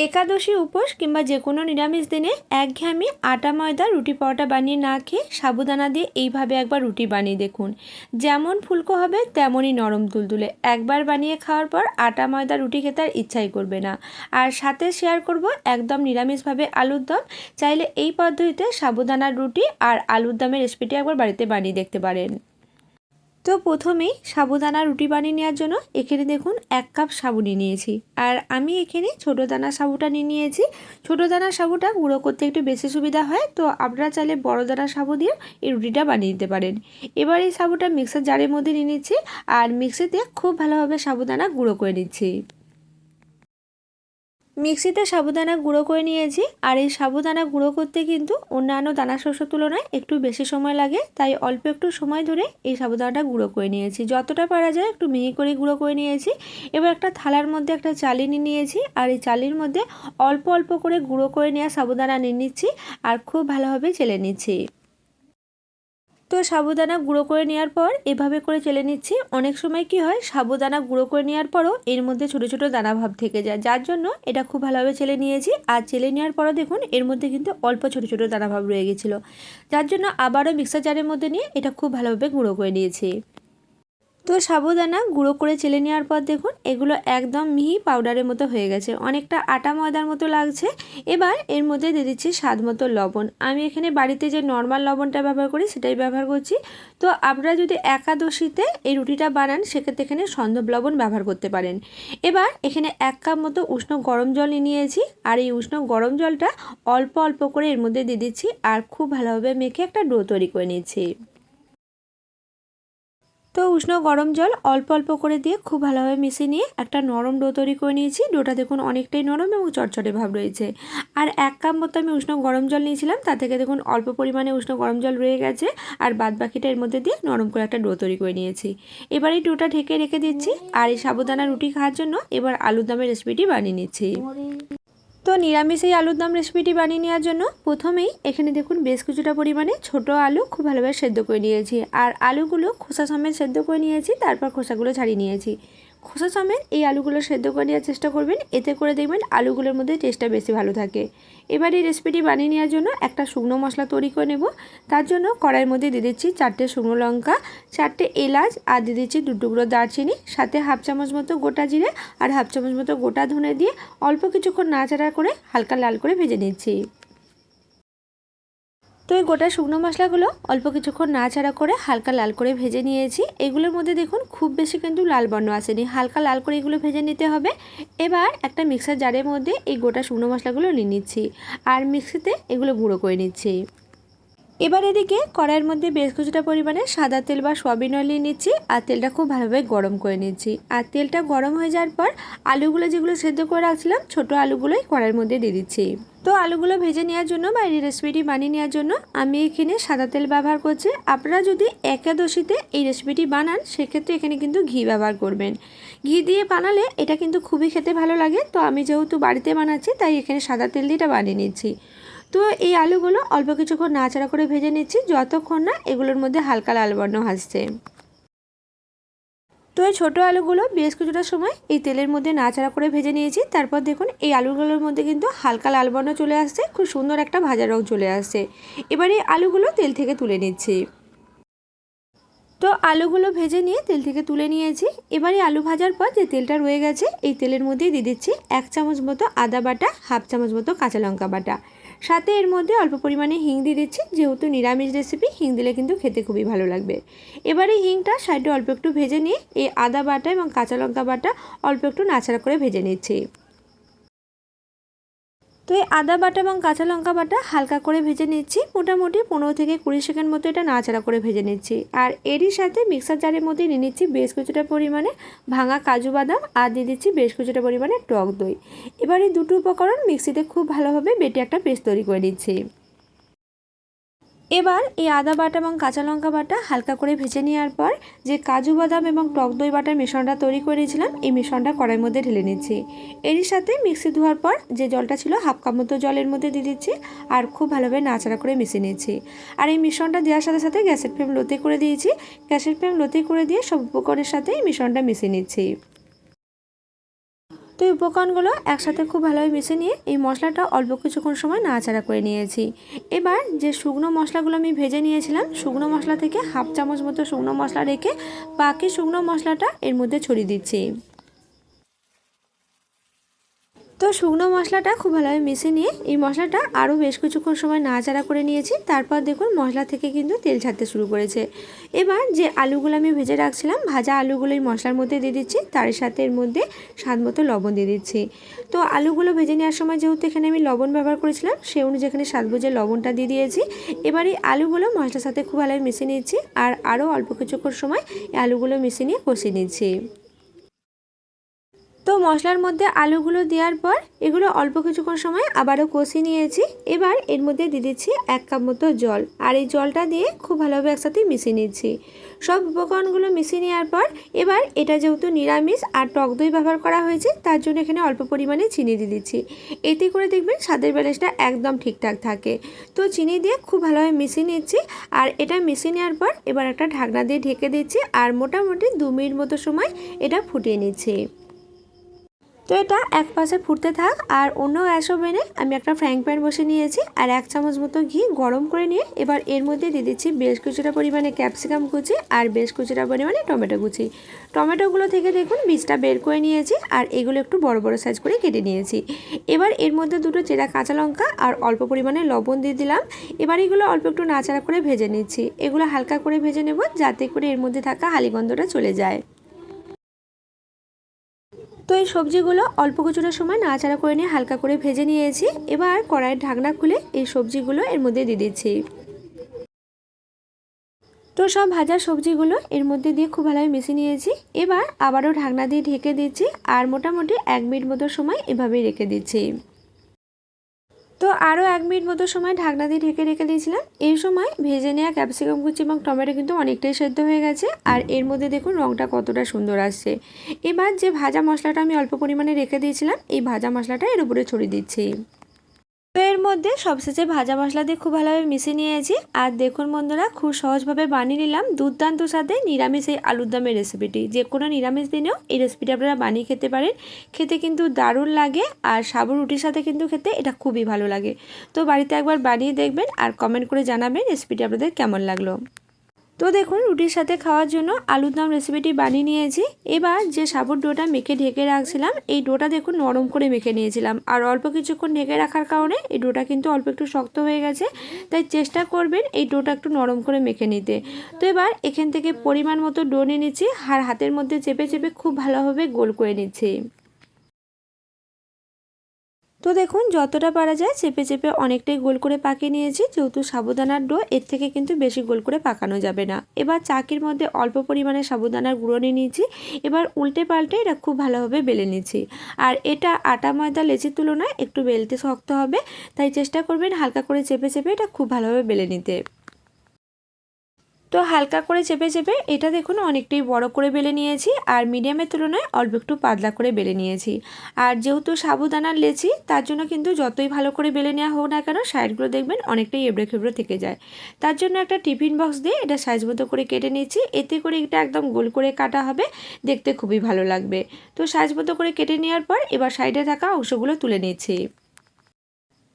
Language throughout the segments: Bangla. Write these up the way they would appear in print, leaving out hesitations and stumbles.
একাদশী উপোস কিংবা যে কোনো নিরামিষ দিনে একঘেয়েমি আটা ময়দা রুটি পরোটা বানিয়ে না খেয়ে সাবুদানা দিয়ে এইভাবে একবার রুটি বানিয়ে দেখুন। যেমন ফুলকো হবে তেমনই নরম তুলতুলে। একবার বানিয়ে খাওয়ার পর আটা ময়দা রুটি খেতে আর ইচ্ছাই করবে না। আর সাথে শেয়ার করব একদম নিরামিষভাবে আলুর দম। চাইলে এই পদ্ধতিতে সাবুদানার রুটি আর আলুর দমের রেসিপিটি একবার বাড়িতে বানিয়ে দেখতে পারেন। তো প্রথমেই সাবুদানা রুটি বানিয়ে নেওয়ার জন্য এখানে দেখুন 1 কাপ সাবু নিয়ে নিয়েছি। আর আমি এখানে ছোটো দানা সাবুটা নিয়ে নিয়েছি। ছোটো দানা সাবুটা গুঁড়ো করতে একটু বেশি সুবিধা হয়, তো আপনারা চাইলে বড় দানা সাবু দিয়ে এই রুটিটা বানিয়ে দিতে পারেন। এবার এই সাবুটা মিক্সার জারের মধ্যে নিয়ে নিচ্ছি আর মিক্সিতে খুব ভালোভাবে সাবুদানা গুঁড়ো করে নিচ্ছি। মিক্সিতে সাবুদানা গুঁড়ো করে নিয়েছি। আর এই সাবুদানা গুঁড়ো করতে কিন্তু অন্যান্য দানা শস্যের তুলনায় একটু বেশি সময় লাগে, তাই অল্প একটু সময় ধরে এই সাবুদানাটা গুঁড়ো করে নিয়েছি। যতটা পারা যায় একটু মিহি করে গুঁড়ো করে নিয়েছি। এবার একটা থালার মধ্যে একটা চালি নিয়ে নিয়েছি আর এই চালির মধ্যে অল্প অল্প করে গুঁড়ো করে নেওয়া সাবুদানা নিয়ে নিচ্ছি আর খুব ভালোভাবে চেলে নিচ্ছি। তো সাবুদানা গুঁড়ো করে নেওয়ার পর এভাবে করে চেলে নিচ্ছি। অনেক সময় কি হয়, সাবুদানা গুঁড়ো করে নেওয়ার পরও এর মধ্যে ছোটো ছোটো দানা ভাব থেকে যায়, যার জন্য এটা খুব ভালোভাবে চেলে নিয়েছি। আর চেলে নেওয়ার পরও দেখুন এর মধ্যে কিন্তু অল্প ছোটো ছোটো দানা ভাব রয়ে গেছিলো, যার জন্য আবারও মিক্সার জারের মধ্যে নিয়ে এটা খুব ভালোভাবে গুঁড়ো করে নিয়েছি। তো সাবুদানা গুঁড়ো করে চেলে নেওয়ার পর দেখুন এগুলো একদম মিহি পাউডারের মতো হয়ে গেছে, অনেকটা আটা ময়দার মতো লাগছে। এবার এর মধ্যে দিয়ে দিচ্ছি স্বাদ মতো লবণ। আমি এখানে বাড়িতে যে নর্মাল লবণটা ব্যবহার করি সেটাই ব্যবহার করছি। তো আপনারা যদি একাদশীতে এই রুটিটা বানান সেক্ষেত্রে এখানে সন্দব লবণ ব্যবহার করতে পারেন। এবার এখানে 1 কাপ মতো উষ্ণ গরম জল নিয়ে নিয়েছি আর এই উষ্ণ গরম জলটা অল্প অল্প করে এর মধ্যে দিয়ে দিচ্ছি আর খুব ভালোভাবে মেখে একটা ডো তৈরি করে নিচ্ছি। তো উষ্ণ গরম জল অল্প অল্প করে দিয়ে খুব ভালোভাবে মিশিয়ে নিয়ে একটা নরম ডো তৈরি করে নিয়েছি। ডোটা দেখুন অনেকটাই নরম এবং চটচটে ভাব রয়েছে। আর 1 কাপ মতো আমি উষ্ণ গরম জল নিয়েছিলাম, তা থেকে দেখুন অল্প পরিমাণে উষ্ণ গরম জল রয়ে গেছে আর বাদ বাকিটা এর মধ্যে দিয়ে নরম করে একটা ডো তৈরি করে নিয়েছি। এবার এই ডোটা ঢেকে রেখে দিচ্ছি আর এই সাবুদানা রুটি খাওয়ার জন্য এবার আলুর দমের রেসিপিটি বানিয়ে নিচ্ছি। তো নিরামিষ এই আলুর দম রেসিপিটি বানিয়ে নেওয়ার জন্য প্রথমেই এখানে দেখুন বেশ কিছুটা পরিমাণে ছোট আলু খুব ভালোভাবে সেদ্ধ করে নিয়েছি আর আলুগুলো খোসা সমেত সেদ্ধ করে নিয়েছি, তারপর খোসাগুলো ছাড়িয়ে নিয়েছি। খোসা সমেত এই আলুগুলো সেদ্ধ করে নেওয়ার চেষ্টা করবেন, এতে করে দেখবেন আলুগুলোর মধ্যে টেস্টটা বেশি ভালো থাকে। এবার এই রেসিপিটি বানিয়ে নেওয়ার জন্য একটা শুকনো মশলা তৈরি করে নেব। তার জন্য কড়াইয়ের মধ্যে দিয়ে দিচ্ছি 4টে শুকনো লঙ্কা, 4টে এলাচ আর দিয়ে দিচ্ছি 2 টুকরো দারচিনি, সাথে হাফ চামচ মতো গোটা জিরে আর হাফ চামচ মতো গোটা ধনে দিয়ে অল্প কিছুক্ষণ নাড়াচাড়া করে হালকা লাল করে ভেজে নিচ্ছি। তো এই গোটা শুকনো মশলাগুলো অল্প কিছুক্ষণ নাড়াচাড়া করে হালকা লাল করে ভেজে নিয়েছি। এগুলোর মধ্যে দেখুন খুব বেশি কিন্তু লাল বর্ণ আসেনি, হালকা লাল করে এগুলো ভেজে নিতে হবে। এবার একটা মিক্সার জারের মধ্যে এই গোটা শুকনো মশলাগুলো নিয়ে নিচ্ছি আর মিক্সিতে এগুলো গুঁড়ো করে নিচ্ছি। এবার এদিকে কড়াইয়ের মধ্যে বেশ কিছুটা পরিমাণে সাদা তেল বা সয়াবিন অয়েল নিয়ে নিচ্ছি আর তেলটা খুব ভালোভাবে গরম করে নিচ্ছি। আর তেলটা গরম হয়ে যাওয়ার পর আলুগুলো যেগুলো সেদ্ধ করে রাখছিলাম ছোটো আলুগুলোই কড়াইয়ের মধ্যে দিয়ে দিচ্ছি। তো আলুগুলো ভেজে নেওয়ার জন্য বা এই রেসিপিটি বানিয়ে নেওয়ার জন্য আমি এখানে সাদা তেল ব্যবহার করছি। আপনারা যদি একাদশীতে এই রেসিপিটি বানান সেক্ষেত্রে এখানে কিন্তু ঘি ব্যবহার করবেন। ঘি দিয়ে বানালে এটা কিন্তু খুবই খেতে ভালো লাগে, তো আমি যেহেতু বাড়িতে বানাচ্ছি তাই এখানে সাদা তেল দিয়ে এটা বানিয়ে নিচ্ছি। তো এই আলুগুলো অল্প কিছুক্ষণ নাড়াচাড়া করে ভেজে নিচ্ছি যতক্ষণ না এগুলোর মধ্যে হালকা লাল বর্ণ আসছে। তো এই ছোটো আলুগুলো বেশ কিছুটা সময় এই তেলের মধ্যে নাড়াচাড়া করে ভেজে নিয়েছি। তারপর দেখুন এই আলুগুলোর মধ্যে কিন্তু হালকা লাল বর্ণ চলে আসছে, খুব সুন্দর একটা ভাজা রং চলে আসছে। এবার এই আলুগুলো তেল থেকে তুলে নিচ্ছি। তো আলুগুলো ভেজে নিয়ে তেল থেকে তুলে নিয়েছি। এবারে আলু ভাজার পর যে তেলটা রয়ে গেছে এই তেলের মধ্যেই দিয়ে দিচ্ছি 1 চামচ মতো আদা বাটা, হাফ চামচ মতো কাঁচা লঙ্কা বাটা, সাথে এর মধ্যে অল্প পরিমাণে হিং দিয়ে দিচ্ছি। যেহেতু নিরামিষ রেসিপি হিং দিলে কিন্তু খেতে খুবই ভালো লাগবে। এবারে হিংটা সাইডে অল্প একটু ভেজে নিয়ে এই আদা বাটা এবং কাঁচা লঙ্কা বাটা অল্প একটু নাড়াচাড়া করে ভেজে নিচ্ছি। তো এই আদা বাটা এবং কাঁচা লঙ্কা বাটা হালকা করে ভেজে নিচ্ছি, মোটামুটি 15 থেকে 20 সেকেন্ড মতো এটা নাড়াচাড়া করে ভেজে নিচ্ছি। আর এরই সাথে মিক্সার জারের মধ্যে নিয়ে নিচ্ছি বেশ কিছুটা পরিমাণে ভাঙা কাজু বাদাম আর দিয়ে দিচ্ছি বেশ কিছুটা পরিমাণে টক দই। এবার এই দুটো উপকরণ মিক্সিতে খুব ভালোভাবে বেটে একটা পেস্ট তৈরি করে নিচ্ছি। এবার এই আদা বাটা এবং কাঁচা লঙ্কা বাটা হালকা করে ভেজে নেওয়ার পর যে কাজু বাদাম এবং টক দই বাটার মিশ্রণটা তৈরি করে নিয়েছিলাম এই মিশ্রণটা কড়াইয়ের মধ্যে ঢেলে নিচ্ছি। এরই সাথে মিক্সি ধোয়ার পর যে জলটা ছিল হাফ কাপ মতো জলের মধ্যে দিয়ে দিচ্ছি আর খুব ভালোভাবে নাড়াচাড়া করে মিশিয়ে নিচ্ছি। আর এই মিশ্রণটা দেওয়ার সাথে সাথে গ্যাসের ফ্লেম লোতে করে দিয়েছি। গ্যাসের ফ্লেম লোতে করে দিয়ে সব উপকরণের সাথে এই মিশ্রণটা মিশিয়ে নিচ্ছি। তো এই উপকরণগুলো একসাথে খুব ভালোভাবে মিশিয়ে নিয়ে এই মশলাটা অল্প কিছুক্ষণ সময় নাড়াচাড়া করে নিয়েছি। এবার যে শুকনো মশলাগুলো আমি ভেজে নিয়েছিলাম, শুকনো মশলা থেকে হাফ চামচ মতো শুকনো মশলা রেখে বাকি শুকনো মশলাটা এর মধ্যে ছড়িয়ে দিচ্ছি। তো শুকনো মশলাটা খুব ভালোভাবে মিশিয়ে নিয়ে এই মশলাটা আরও বেশ কিছুক্ষণ সময় নাড়াচাড়া করে নিয়েছি। তারপর দেখুন মশলা থেকে কিন্তু তেল ছাড়তে শুরু করেছে। এবার যে আলুগুলো আমি ভেজে রাখছিলাম, ভাজা আলুগুলো এই মশলার মধ্যে দিয়ে দিচ্ছি, তার সাথে এর মধ্যে স্বাদ মতো লবণ দিয়ে দিচ্ছি। তো আলুগুলো ভেজে নেওয়ার সময় যেহেতু এখানে আমি লবণ ব্যবহার করেছিলাম, সেই অনুযায়ী এখানে স্বাদ বুঝে লবণটা দিয়ে দিয়েছি। এবার এই আলুগুলো মশলার সাথে খুব ভালোভাবে মিশিয়ে নিচ্ছি আর আরও অল্প কিছুক্ষণ সময় এই আলুগুলো মিশিয়ে নিয়ে কষিয়ে নিচ্ছি। তো মশলার মধ্যে আলুগুলো দেওয়ার পর এগুলো অল্প কিছুক্ষণ সময় আবারও কষিয়ে নিয়েছি। এবার এর মধ্যে দিয়ে দিচ্ছি 1 কাপ মতো জল, আর এই জলটা দিয়ে খুব ভালোভাবে একসাথে মিশিয়ে নিচ্ছি। সব উপকরণগুলো মিশিয়ে নেওয়ার পর এবার এটা যেহেতু নিরামিষ আর টক দই ব্যবহার করা হয়েছে, তার জন্য এখানে অল্প পরিমাণে চিনি দিয়ে দিচ্ছি। এতে করে দেখবেন স্বাদের ব্যালেন্সটা একদম ঠিকঠাক থাকে। তো চিনি দিয়ে খুব ভালোভাবে মিশিয়ে নিচ্ছি, আর এটা মিশিয়ে নেওয়ার পর এবার একটা ঢাকনা দিয়ে ঢেকে দিচ্ছি আর মোটামুটি 2 মিনিট মতো সময় এটা ফুটিয়ে নিচ্ছি। তো এটা এক পাশে ফুটতে থাক, আর অন্য গ্যাস ওভেনে আমি একটা ফ্রাইং প্যান বসে নিয়েছি আর 1 চামচ মতো ঘি গরম করে নিয়ে এবার এর মধ্যে দিয়ে দিচ্ছি বেশ কিছুটা পরিমাণে ক্যাপসিকাম কুচি আর বেশ কিছুটা পরিমাণে টমেটো কুচি। টমেটোগুলো থেকে দেখুন বীজটা বের করে নিয়েছি আর এগুলো একটু বড় বড় সাইজ করে কেটে নিয়েছি। এবার এর মধ্যে দুটো চেরা কাঁচা লঙ্কা আর অল্প পরিমাণে লবণ দিয়ে দিলাম। এবার এগুলো অল্প একটু নাড়াচাড়া করে ভেজে নিচ্ছি। এগুলো হালকা করে ভেজে নেব যাতে করে এর মধ্যে থাকা হালিগন্ধটা চলে যায়। তো এই সবজিগুলো অল্প কিছুটা সময় নাড়াচাড়া করে নিয়ে হালকা করে ভেজে নিয়েছি। এবার কড়াইয়ের ঢাকনা খুলে এই সবজিগুলো এর মধ্যে দিয়ে দিচ্ছি। তো সব ভাজা সবজিগুলো এর মধ্যে দিয়ে খুব ভালোভাবে মিশিয়ে নিয়েছি। এবার আবারও ঢাকনা দিয়ে ঢেকে দিচ্ছি আর মোটামুটি 1 মিনিট মতো সময় এভাবেই রেখে দিচ্ছি। তো আরও 1 মিনিট মতো সময় ঢাকনা দিয়ে ঢেকে রেখে দিয়েছিলাম। এই সময় ভেজে নেওয়া ক্যাপসিকাম কুচি এবং টমেটো কিন্তু অনেকটাই সেদ্ধ হয়ে গেছে, আর এর মধ্যে দেখুন রঙটা কতটা সুন্দর আসছে। এবার যে ভাজা মশলাটা আমি অল্প পরিমাণে রেখে দিয়েছিলাম, এই ভাজা মশলাটা এর উপরে ছড়িয়ে দিচ্ছি। তো এর মধ্যে সবশেষে ভাজা মশলা দিয়ে খুব ভালোভাবে মিশিয়ে নিয়েছি। আর দেখুন বন্ধুরা, খুব সহজভাবে বানিয়ে নিলাম দুর্দান্ত স্বাদে নিরামিষ এই আলুর দমের রেসিপিটি। যে কোনো নিরামিষ দিনেও এই রেসিপিটি আপনারা বানিয়ে খেতে পারেন, খেতে কিন্তু দারুণ লাগে। আর সাবু রুটির সাথে কিন্তু খেতে এটা খুবই ভালো লাগে। তো বাড়িতে একবার বানিয়ে দেখবেন আর কমেন্ট করে জানাবেন রেসিপিটি আপনাদের কেমন লাগলো। তো দেখুন রুটির সাথে খাওয়ার জন্য আলুর দম রেসিপিটি বানিয়ে নিয়েছি। এবার যে সাবুর ডোটা মেখে ঢেকে রাখছিলাম, এই ডোটা দেখুন নরম করে মেখে নিয়েছিলাম, আর অল্প কিছুক্ষণ ঢেকে রাখার কারণে এই ডোটা কিন্তু অল্প একটু শক্ত হয়ে গেছে। তাই চেষ্টা করবেন এই ডোটা একটু নরম করে মেখে নিতে। তো এবার এখান থেকে পরিমাণ মতো ডো নিয়ে নিচ্ছি আর হাতের মধ্যে চেপে চেপে খুব ভালোভাবে গোল করে নিচ্ছি। তো দেখুন যতটা পারা যায় চেপে চেপে অনেকটাই গোল করে পাকিয়ে নিয়েছি। যেহেতু সাবুদানার ডো, এর থেকে কিন্তু বেশি গোল করে পাকানো যাবে না। এবার চাকির মধ্যে অল্প পরিমাণে সাবুদানার গুঁড়ো নিয়ে নিয়েছি। এবার উল্টে পাল্টে এটা খুব ভালোভাবে বেলে নিচ্ছি। আর এটা আটা ময়দা লেচির তুলনায় একটু বেলতে শক্ত হবে, তাই চেষ্টা করবেন হালকা করে চেপে চেপে এটা খুব ভালোভাবে বেলে নিতে। তো হালকা করে চেপে চেপে এটা দেখুন অনেকটাই বড় করে বেলে নিয়েছি, আর মিডিয়ামের তুলনায় অল্প একটু পাতলা করে বেলে নিয়েছি। আর যেহেতু সাবুদানার লেচি, তার জন্য কিন্তু যতই ভালো করে বেলে নেওয়া হোক না কেন, সাইডগুলো দেখবেন অনেকটাই এবড়ো খেবড়ো থেকে যায়। তার জন্য একটা টিফিন বক্স দিয়ে এটা সাইজ মতো করে কেটে নিচ্ছি। এতে করে এটা একদম গোল করে কাটা হবে, দেখতে খুবই ভালো লাগবে। তো সাইজ মতো করে কেটে নেওয়ার পর এবার সাইডে থাকা অংশগুলো তুলে নিচ্ছি।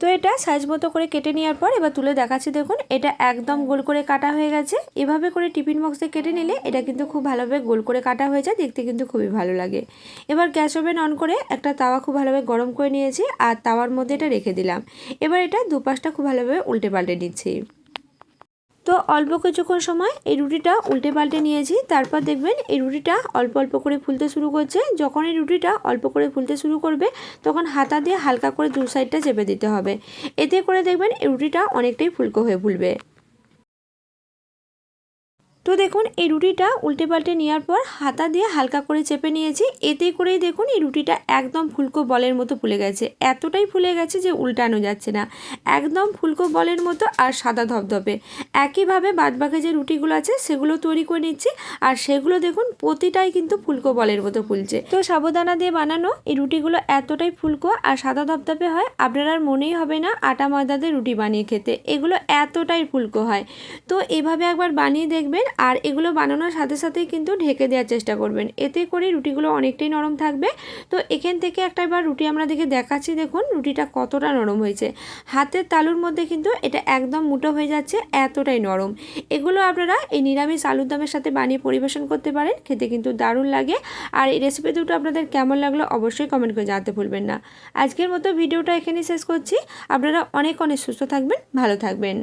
তো এটা সাইজ মতো করে কেটে নেওয়ার পর এবার তুলে দেখাচ্ছি। দেখুন এটা একদম গোল করে কাটা হয়ে গেছে। এভাবে করে টিফিন বক্সে কেটে নিলে এটা কিন্তু খুব ভালোভাবে গোল করে কাটা হয়ে যায়, দেখতে কিন্তু খুবই ভালো লাগে। এবার গ্যাস ওভেন অন করে একটা তাওয়া খুব ভালোভাবে গরম করে নিয়েছি আর তাওয়ার মধ্যে এটা রেখে দিলাম। এবার এটা দুপাশটা খুব ভালোভাবে উল্টে পাল্টে নিচ্ছি। তো অল্প কিছুক্ষণ সময় এই রুটিটা উল্টে পাল্টে নিয়েছি। তারপর দেখবেন এই রুটিটা অল্প অল্প করে ফুলতে শুরু করছে। যখন এই রুটিটা অল্প করে ফুলতে শুরু করবে, তখন হাতা দিয়ে হালকা করে দু সাইডটা চেপে দিতে হবে। এতে করে দেখবেন এই রুটিটা অনেকটাই ফুলকো হয়ে ফুলবে। তো দেখুন এই রুটিটা উল্টে পাল্টে নেওয়ার পর হাতা দিয়ে হালকা করে চেপে নিয়েছি। এতে করেই দেখুন এই রুটিটা একদম ফুলকো বলের মতো ফুলে গেছে। এতটাই ফুলে গেছে যে উল্টানো যাচ্ছে না, একদম ফুলকো বলের মতো আর সাদা ধপধপে। একইভাবে বাদবাকি যে রুটিগুলো আছে সেগুলো তৈরি করে নিচ্ছি, আর সেগুলো দেখুন প্রতিটাই কিন্তু ফুলকো বলের মতো ফুলছে। তো সাবুদানা দিয়ে বানানো এই রুটিগুলো এতটাই ফুলকো আর সাদা ধপধপে হয়, আপনার আর মনেই হবে না আটা ময়দা দিয়ে রুটি বানিয়ে খেতে। এগুলো এতটাই ফুলকো হয়। তো এভাবে একবার বানিয়ে দেখবেন আর এগুলো বানানোর সাথে সাথেই কিন্তু ঢেকে দেওয়ার চেষ্টা করবেন, এতে করে রুটিগুলো অনেকটাই নরম থাকবে। তো এখান থেকে একটা এবার রুটি আমরা দেখাচ্ছি, দেখুন রুটিটা কতটা নরম হয়েছে। হাতের তালুর মধ্যে কিন্তু এটা একদম মুঠো হয়ে যাচ্ছে, এতটাই নরম। এগুলো আপনারা এই নিরামিষ আলুর দমের সাথে বানিয়ে পরিবেশন করতে পারেন, খেতে কিন্তু দারুণ লাগে। আর এই রেসিপি দুটো আপনাদের কেমন লাগলো অবশ্যই কমেন্ট করে জানাতে ভুলবেন না। আজকের মতো ভিডিওটা এখানেই শেষ করছি। আপনারা অনেক অনেক সুস্থ থাকবেন, ভালো থাকবেন।